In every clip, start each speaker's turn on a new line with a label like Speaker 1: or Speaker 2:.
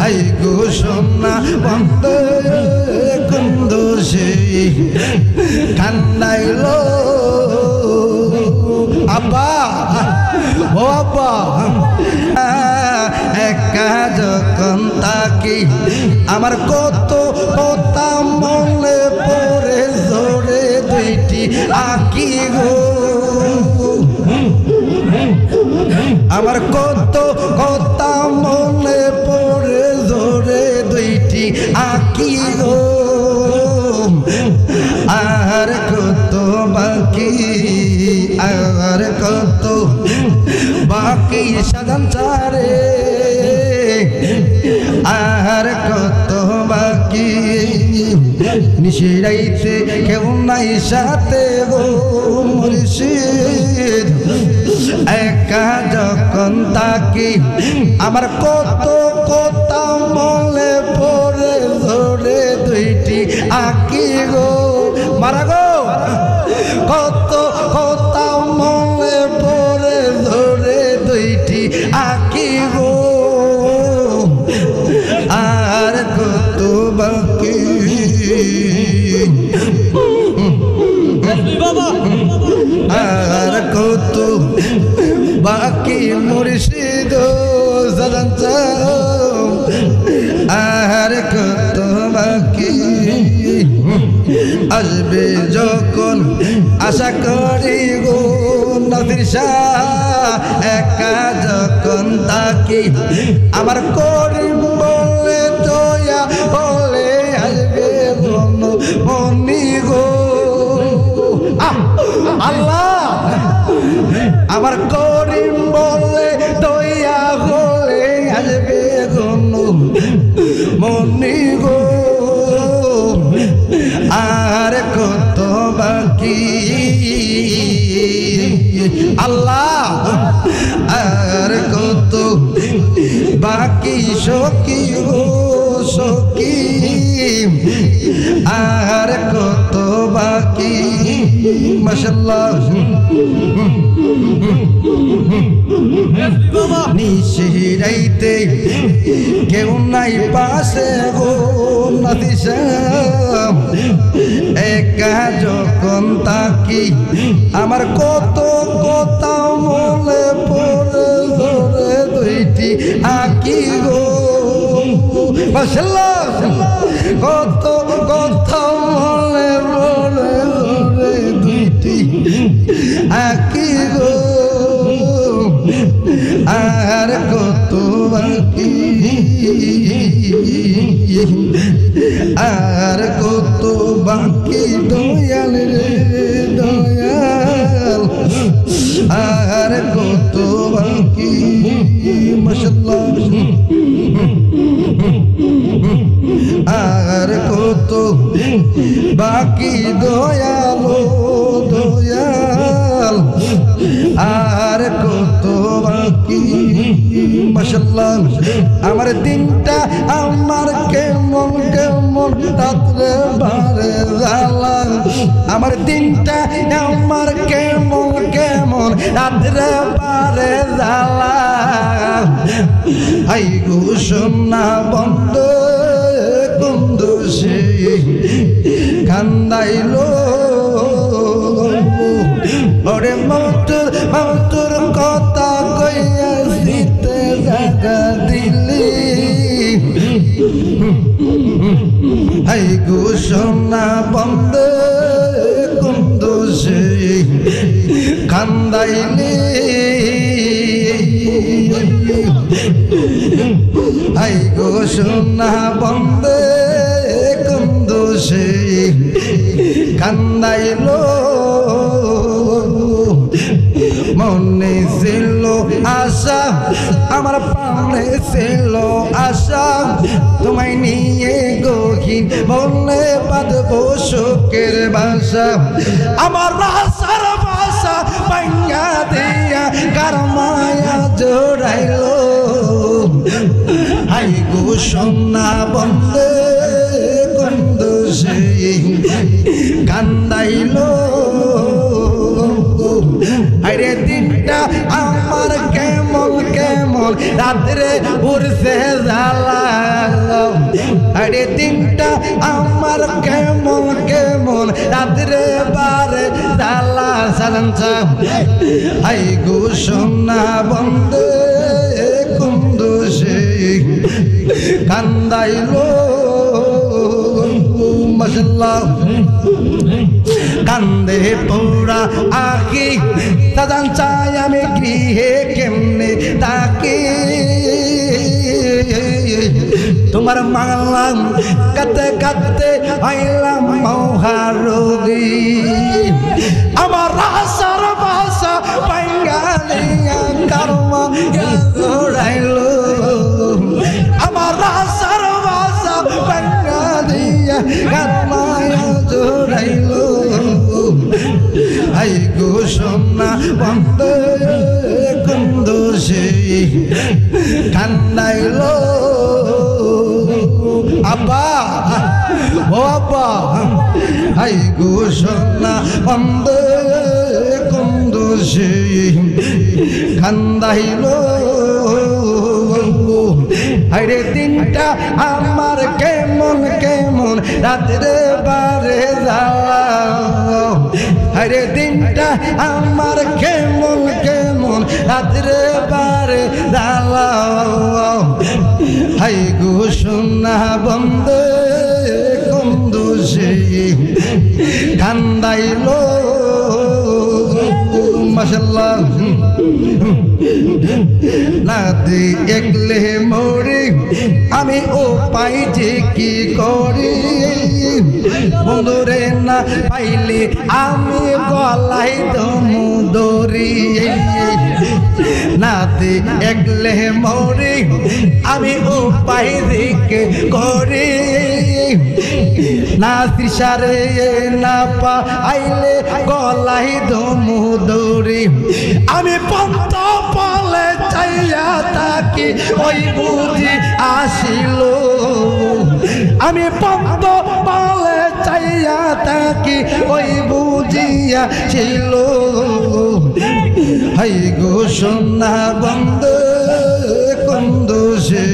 Speaker 1: high গো সোনা বন্ধু কুন্দু সে কান্দাইলো আব্বা ও আব্বা একা যখন তাকি আমার কত কথা মনে পড়ে জোরে দুইটি আঁকি গো আমার কত কথা মনে পড়ে জোরে দুইটি আঁকি গো আর কত বাকি আর কত বাকি সাজান চারে আর কত বাকি নিশিরাইতে কেউ নাই সাথে গো মুর্শিদ একা যখন তাকি আমার কত কথা মনে পড়ে ধরে দুইটি আঁকি গো মারা গো কত কথা মনে পড়ে ধরে দুইটি আঁকি গো আর কত বাকি আর কত বাকি মুর্শিদ আর কত বাকি আসবে যখন আশা করি গো নদীর একা যখন তাকি আমার করিম বলে দয়া বলে আসবে মনি গো আল্লাহ আমার করিম বলে দয়া বলে আসবে মনি গো আর কত বাকি আল্লাহ আর কত বাকি সখী গো সখী আর কত বাকি মাশাআল্লাহ নিশিরাইতে কেউ নাই পাশে গো নদিশা একা যখন তাকি আমার কত কথা মনে পড়ে ধরে দুইটি আঁকি গো মাশাআল্লাহ কত কথা মনে পড়ে ধরে দুইটি আঁকি গো আর কত বাকি আর কত বাকি দয়াল রে দয়াল আর কত বাকি মাশাআল্লাহ আর কত বাকি দয়াল দয়াল আর কত বাকি মাশাআল্লাহ আমার দিনটা আমার কেমন কেমন রাত্রে বারে জ্বালা আমার দিনটা আমার কেমন কেমন রাত্রে বারে জ্বালা আই গো সোনা বন্ধ কুন্দু সে কান্দাইলো ওরে মতুর মতুর কথা কইয়া দিতে জায়গা দিলি হাই গো সোনা বন্ধ কুন্দু সে কান্দাইলি হাই গো সোনা বন্ধ কুন্দু সে কান্দাইলো মনে ছিল আশা আমার প্রাণে ছিল আশা তোমায় নিয়ে গহীন মনে বাঁধবো শোকের বাসা আমার আশার বাসা পাইয়া দিয়া কার মায়া জোড়াইলো হাই গো সোনা বন্ধে কুন্দু সে কান্দাইলো আরে দিনটা আমার কেমন কেমন কেমন রাত্রে উড়ছে জ্বালা আরে দিনটা আমার কেমন কেমন রাত্রে বারে জ্বালা সালাঞ্চা হাই গো সোনা বন্দে কুন্দু সে কান্দাইলো মাশাআল্লাহ কান্দে পোড়া আখি সাজান চাই আমি গৃহে কেমনে তাকে তোমার মালাম কাতে কাতে আইলাম মহারোগী আমার আশার ভাষা বাঙালিয়া কারমা ঘোরাইলো আমার আশার ভাষা বাঙালিয়া কারমায়া জোড়াইলো আই গো সোনা বন্দে কুন্দু সে কান্দাইলো আব্বা ও আব্বা আই গো সোনা বন্দে কুন্দু সে কান্দাইলো আরে দিনটা আমার কেমন কেমন রাত্রে বারে যাওয়া আরে দিনটা আমার কেমন কেমন রাত্রে বারে যাওয়া হাই গো সোনা বন্দে কুন্দু সে কান্দাইলো মাশাআল্লাহ নাদি একলে মরি আমি ও পাই যে কি করি বন্ধুরে না পাইলে আমি গলাই দমু দরি নাদি একলে মরি আমি ও পাই যে কি করি না তৃষারে না পাইলে গলাই দমু দরি আমি পন্ত পালে চাইয়া তাকি ওই বুঝি আসিল আমি পন্ত পালে চাইয়া তাকি ওই বুঝিয়া ছিল হাই গো সোনা বন্দে কুন্দু সে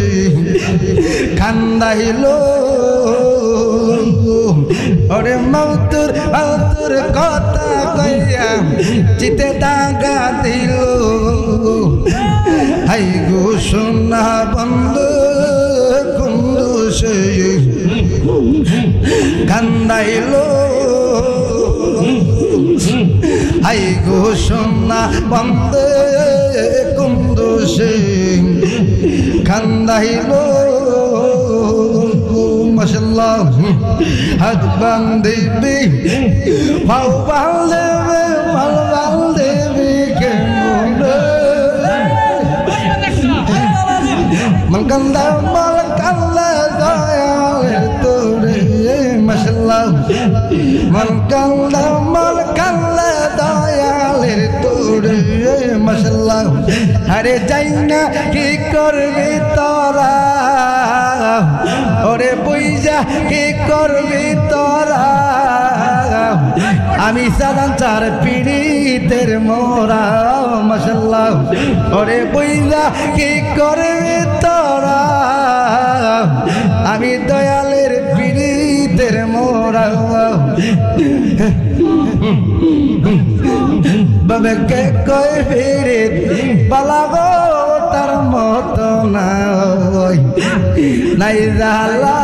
Speaker 1: কান্দাইলো ওরে মৌতুর মৌতুর কথা কইয়া চিতে দাগা দিল হাই গো সোনা বন্দে কুন্দু সে কান্দাইলো হাই গো সোনা বন্দে কুন্দু সে কান্দাইলো মাশাআল্লাহ হাত বান্ধিবি ভাও বাঁধবে ভাল বাঁধবি কেমন মন কান্দা দয়া তোরে মাশাআল্লাহ মন কান্দা দয়ালের তোরে মাশাআল্লাহ আরে যাই না কি করবি তোরা ওরে বুইজা কি করবি তোরা আমি সালাম চার পীড়িতের মোরা মাশাআল্লাহ ওরে বুইজা কি করবি তোরা আমি দয়ালের পীড়িতের মোরা বাবে কে কই পীড়িত বালাগো তার মতো না নাই জালা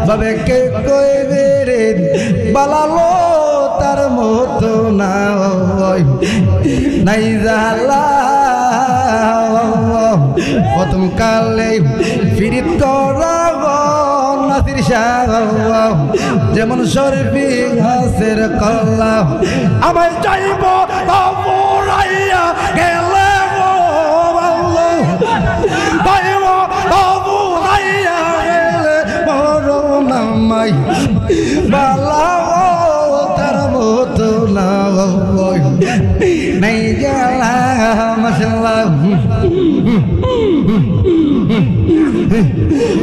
Speaker 1: বাবে কে কই পীড়িত বালালো তার মতো না নাই জালা প্রথম কালে পীড়িত করা নাসির শাহ যেমন সরবি ঘাসের কল্লা আমায় চাইব বাবুরাইয়া গেলে পাইব বাবুরাইয়া গেলে বড় নামাই বালা তার মতো না নাই গেলা মাশাআল্লাহ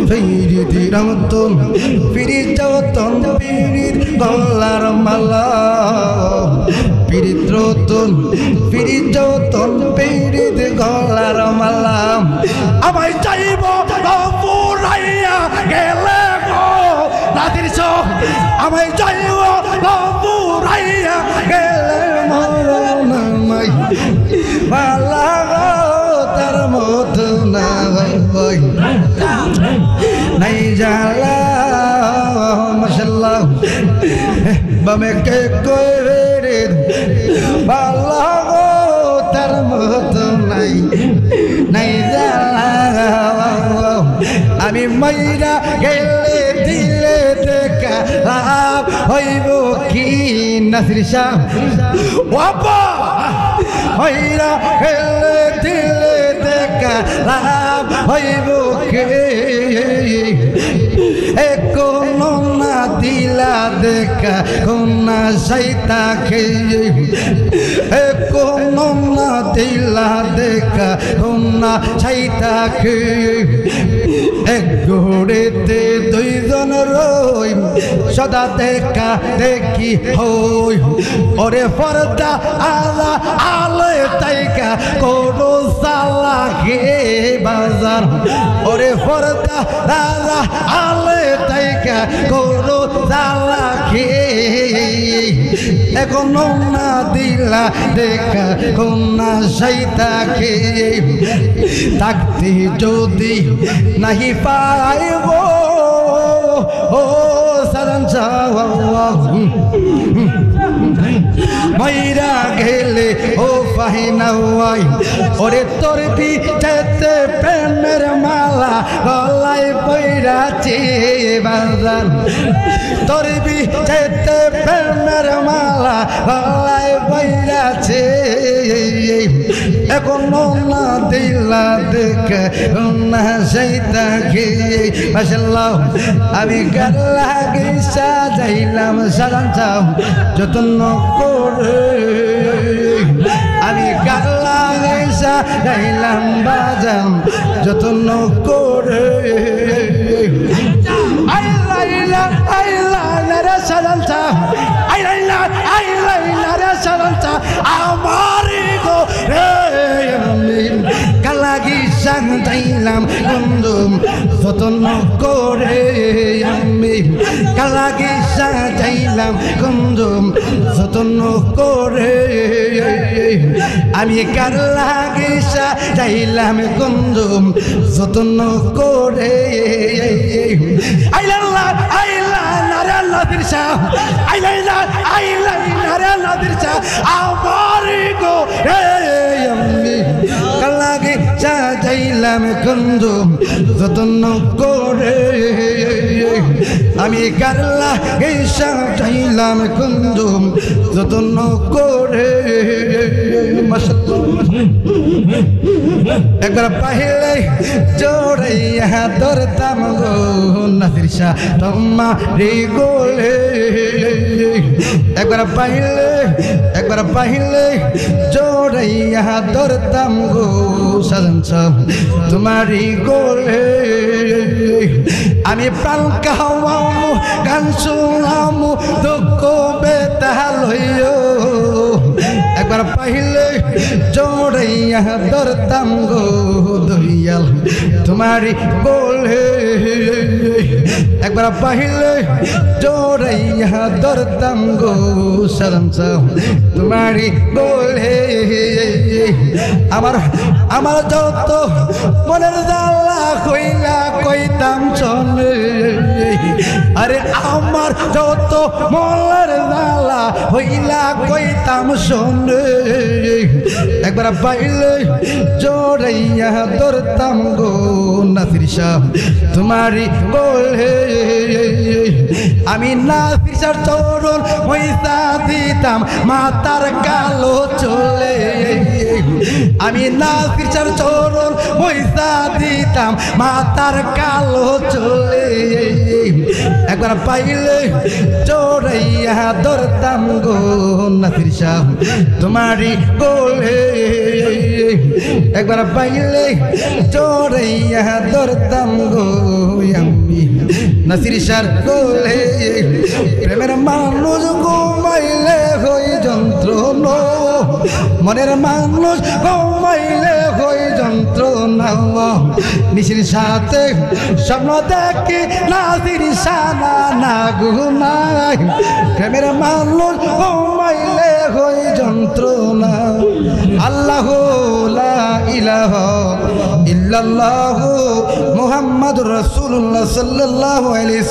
Speaker 1: ফিরিতি রমতন ফিরি চৌতন ফিরির গলার মালা পিরিত রতন পিরিত যতন পিরিত গলার মালা আমায় চাইব পুরাইয়া গেলে গো নাদির শাহ আমায় চাইব পুরাইয়া গেলে মরণাই মালা তার মতো না নাই জালা মাশাআল্লাহ বামে কে কইরে বালা তার মতো নাই নাই জালা আমি মাইরা গেলে দিলে দেখা লাভ হইব কি নাসির শাহ বাবা মাইরা গেলে দিলে দেখা লাভ হইব কি কোন না দিলা দেখা কোনা সাইতা খেয়ে কোন না দিলা দেখা কোনা সাইতা খেয়ে এক ঘোড়েতে দুইজন রই সদা দেখা দেখি হই ওরে পর্দা আলা আলে তাইকা কোনো সালা গে বাজার ওরে পর্দা আলা আলে তাইকা কোনো সালা গে এখন না দিলা দেখা কোনা সাইতা খেয়ে থাকতে যদি নাহি পাইব ও সাজান মাইরা গেলে ও ফাহিনাওয়াই ওরে তোর পিঠেতে প্রেমের মালা গলায় পইরাছে বাজার তোর পিঠেতে প্রেমের মালা গলায় পইরাছে এখন না দিলা দেখে না সেইটা খেয়ে মাশাআল্লাহ আমি গান লাগে সাজাইলাম সাজান চাও যত্ন করে আমি গান লাগে সাজাইলাম বাজাম যত্ন করে আইলাইলা আইলাইলা রে সাজান চাও আইলাইলা আইলাইলা রে সাজান চাও আমার গো রে আমি কালাগি সাজাইলাম বন্ধু যত্ন করে আমি কালাগি সাজাইলাম বন্ধু যত্ন করে আমি কার লাগি সাজাইলাম বন্ধু যত্ন করে আইলাল্লাহ আইলা নারে নাদির শাহ আইলাইলা আইলা নারে নাদির শাহ আমার গো আমি কার লাগি সাজাইলাম বন্ধু যত্ন করে আমি কার লাগি সাজাইলাম বন্ধু যত্ন করে একবার পাহিলে জোড়াইয়া ধরতাম গো নাসির শাহ তোমারি গোলে একবার পাহিলে জোড়াইয়া ধরতাম গো সাজান শাহ তোমারি গোলে আমি প্রাণ খাওয়ামু গান শুনামু দুঃখ বেতা লইও একবার পাহিলে জোড়াইয়া ধরতাম গো দয়াল তোমারি গোলে একবার পাহিলে জোড়াইয়া ধরতাম গো সাজান শাহ তোমারি গোলে আমার যত মনের জ্বালা কইলা কইতাম শোনে আরে আমার যত মনের জ্বালা হইলা কইতাম শোনে একবার পাইলে জোড়াইয়া ধরতাম গো নাসির শাহ তোমারি গোলে আমি নাসির শাহ চরণ হইতা দিতাম মাতার কালো চলে আমি নাসির শাহ চরণ হইতা দিতাম মাতার কালো চলে একবার পাইলে জোড়াইয়া ধরতাম গো নাসির শাহ তোমারি গোলে একবার পাইলে জোড়াইয়া ধরতাম গো আমি নাসির শাহ গোলে প্রেমের মানুষ ঘুমাইলে হই যন্ত্রণা মনের মানুষ ঘুমাইলে হই যন্ত্রণা নিশির সাথে স্বপ্ন দেখি নাসির শানা না গুনাই প্রেমের মানুষ ঘুমাইলে হই যন্ত্রণা আল্লাহ লা ইলাহা ইল্লাল্লাহু মুহাম্মাদুর রাসূলুল্লাহ সাল্লাল্লাহু আলাইহি